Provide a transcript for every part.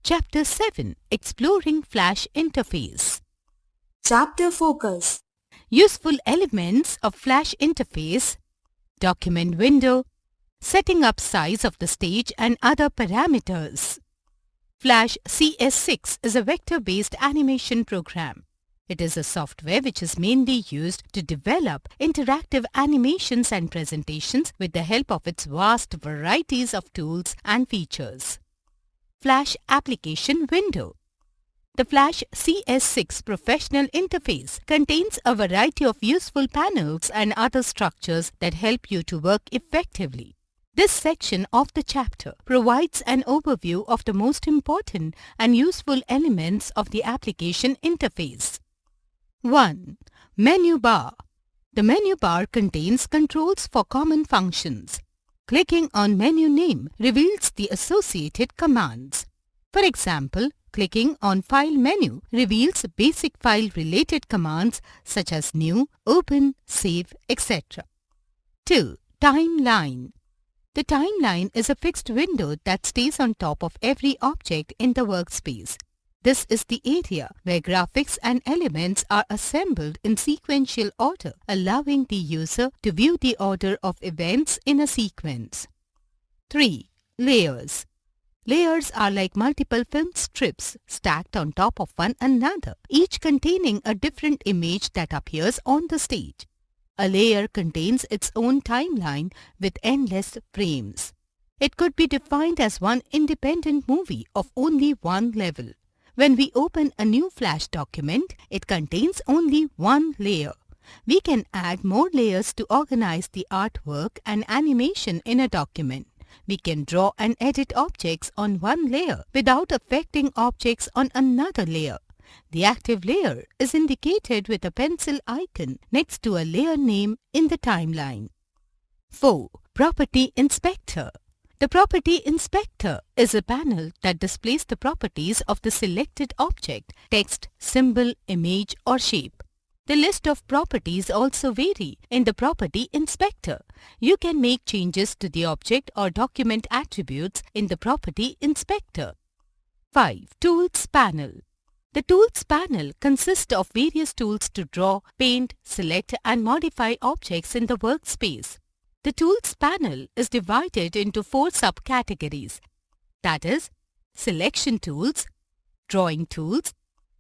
Chapter 7 Exploring Flash Interface. Chapter Focus. Useful elements of Flash interface, document window, setting up size of the stage and other parameters. Flash CS6 is a vector-based animation program. It is a software which is mainly used to develop interactive animations and presentations with the help of its vast varieties of tools and features. Flash Application Window. The Flash CS6 professional interface contains a variety of useful panels and other structures that help you to work effectively. This section of the chapter provides an overview of the most important and useful elements of the application interface. 1. Menu bar. The menu bar contains controls for common functions. Clicking on menu name reveals the associated commands. For example, clicking on File menu reveals basic file-related commands such as New, Open, Save, etc. 2. Timeline. The timeline is a fixed window that stays on top of every object in the workspace. This is the area where graphics and elements are assembled in sequential order, allowing the user to view the order of events in a sequence. 3. Layers. Layers are like multiple film strips stacked on top of one another, each containing a different image that appears on the stage. A layer contains its own timeline with endless frames. It could be defined as one independent movie of only one level. When we open a new Flash document, it contains only one layer. We can add more layers to organize the artwork and animation in a document. We can draw and edit objects on one layer without affecting objects on another layer. The active layer is indicated with a pencil icon next to a layer name in the timeline. 4. Property Inspector. The Property Inspector is a panel that displays the properties of the selected object, text, symbol, image or shape. The list of properties also vary in the Property Inspector. You can make changes to the object or document attributes in the Property Inspector. 5. Tools Panel. The Tools panel consists of various tools to draw, paint, select and modify objects in the workspace. The Tools panel is divided into 4 subcategories, that is, Selection Tools, Drawing Tools,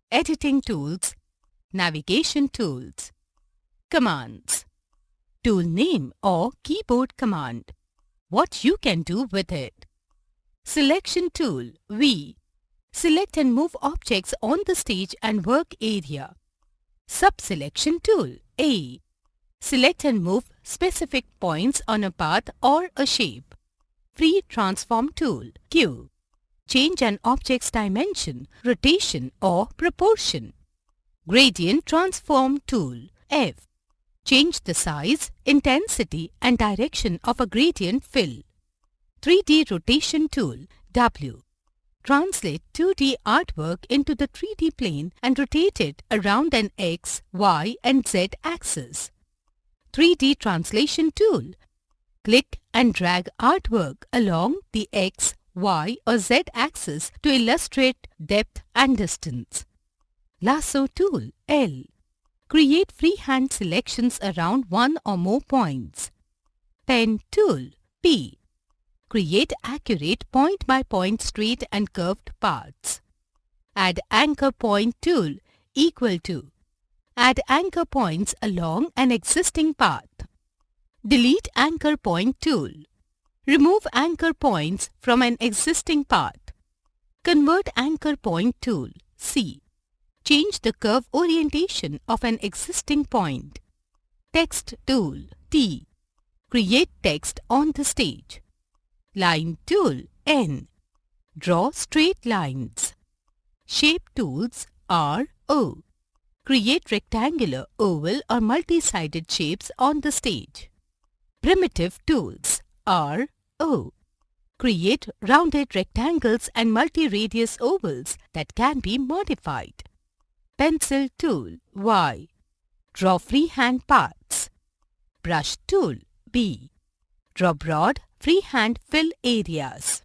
Editing Tools, Navigation Tools. Commands. Tool name or keyboard command. What you can do with it. Selection Tool V. Select and move objects on the stage and work area. Subselection Tool A. Select and move specific points on a path or a shape. Free Transform Tool Q. Change an object's dimension, rotation or proportion. Gradient Transform Tool F. Change the size, intensity and direction of a gradient fill. 3D Rotation Tool W. Translate 2D artwork into the 3D plane and rotate it around an X, Y and Z axis. 3D Translation Tool. Click and drag artwork along the X, Y or Z axis to illustrate depth and distance. Lasso Tool L. Create freehand selections around one or more points. Pen Tool P. Create accurate point-by-point straight and curved paths. Add Anchor Point Tool equal to. Add anchor points along an existing path. Delete Anchor Point Tool. Remove anchor points from an existing path. Convert Anchor Point Tool C. Change the curve orientation of an existing point. Text Tool T. Create text on the stage. Line Tool N. Draw straight lines. Shape Tools R O. Create rectangular, oval or multi-sided shapes on the stage. Primitive Tools R O. Create rounded rectangles and multi-radius ovals that can be modified. Pencil Tool Y. Draw freehand paths. Brush Tool B. Draw broad freehand fill areas.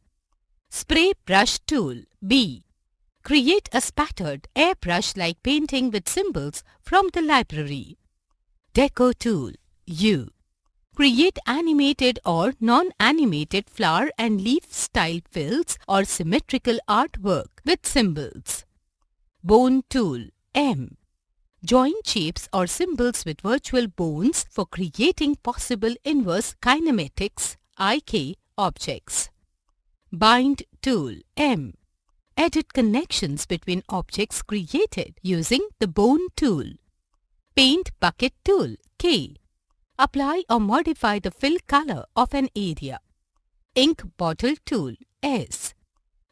Spray Brush Tool B. Create a spattered airbrush-like painting with symbols from the library. Deco tool U. Create animated or non-animated flower and leaf style fills or symmetrical artwork with symbols. Bone tool M. Join shapes or symbols with virtual bones for creating possible inverse kinematics (IK) objects. Bind tool M. Edit connections between objects created using the bone tool. Paint bucket tool K. Apply or modify the fill color of an area. Ink bottle tool S.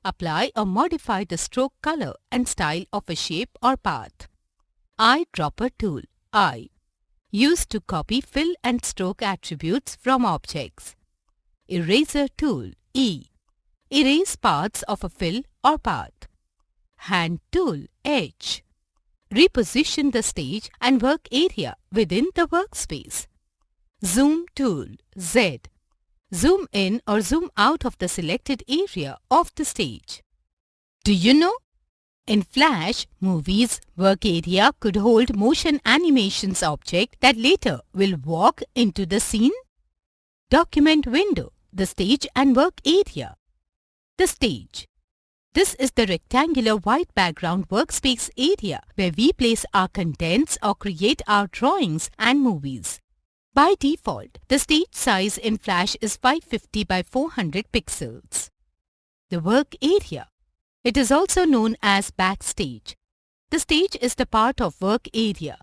Apply or modify the stroke color and style of a shape or path. Eyedropper tool I. Used to copy fill and stroke attributes from objects. Eraser tool E. Erase parts of a fill or path. Hand tool H. Reposition the stage and work area within the workspace. Zoom tool Z. Zoom in or zoom out of the selected area of the stage. Do you know? In Flash, Movies work area could hold motion animations object that later will walk into the scene. Document window, the stage and work area. The stage. This is the rectangular white background workspace area where we place our contents or create our drawings and movies. By default, the stage size in Flash is 550 by 400 pixels. The work area. It is also known as backstage. The stage is the part of work area.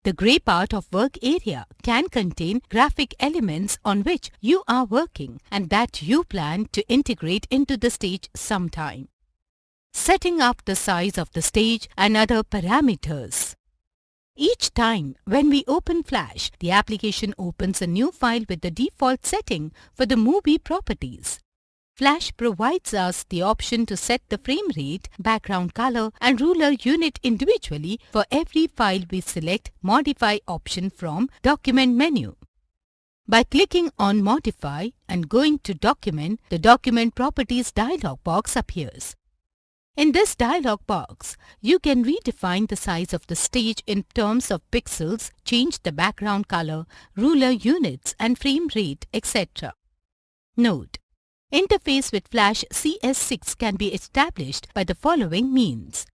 The grey part of work area can contain graphic elements on which you are working and that you plan to integrate into the stage sometime. Setting up the size of the stage and other parameters. Each time when we open Flash, the application opens a new file with the default setting for the movie properties. Flash provides us the option to set the frame rate, background color and ruler unit individually for every file we select Modify option from Document menu. By clicking on Modify and going to Document, the Document Properties dialog box appears. In this dialog box, you can redefine the size of the stage in terms of pixels, change the background color, ruler units and frame rate, etc. Note: interface with Flash CS6 can be established by the following means.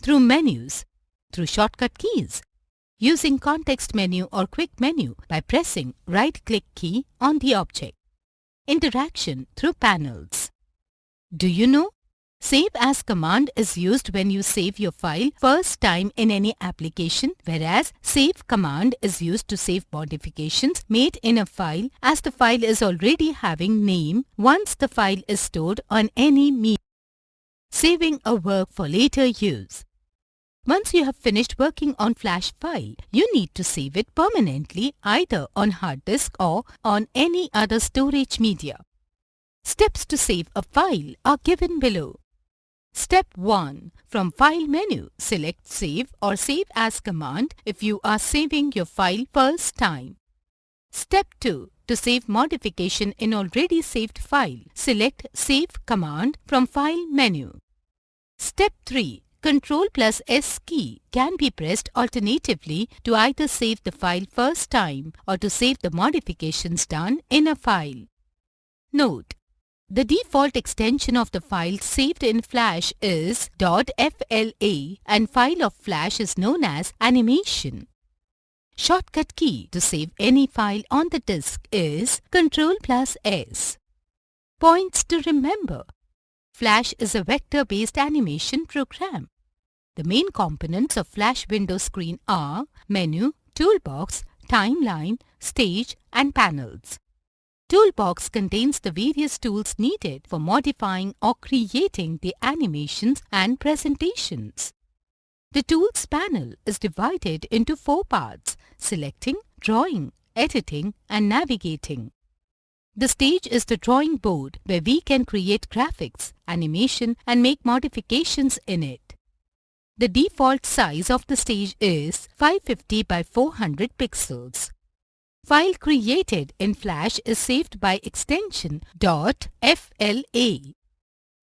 Through menus, through shortcut keys, using context menu or quick menu by pressing right-click key on the object. Interaction through panels. Do you know? Save as command is used when you save your file first time in any application, whereas save command is used to save modifications made in a file as the file is already having name once the file is stored on any media. Saving a work for later use. Once you have finished working on Flash file, you need to save it permanently either on hard disk or on any other storage media. Steps to save a file are given below. Step 1. From File menu, select Save or Save as command if you are saving your file first time. Step 2. To save modification in already saved file, select Save command from File menu. Step 3. Ctrl+S key can be pressed alternatively to either save the file first time or to save the modifications done in a file. Note: the default extension of the file saved in Flash is .fla and file of Flash is known as animation. Shortcut key to save any file on the disk is Ctrl+S. Points to remember. Flash is a vector-based animation program. The main components of Flash window screen are Menu, Toolbox, Timeline, Stage and Panels. Toolbox contains the various tools needed for modifying or creating the animations and presentations. The Tools panel is divided into 4 parts: selecting, drawing, editing and navigating. The stage is the drawing board where we can create graphics, animation and make modifications in it. The default size of the stage is 550 by 400 pixels. File created in Flash is saved by extension .fla.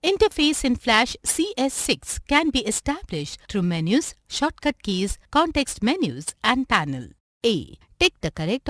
Interface in Flash CS6 can be established through menus, shortcut keys, context menus and panel. A. Tick the correct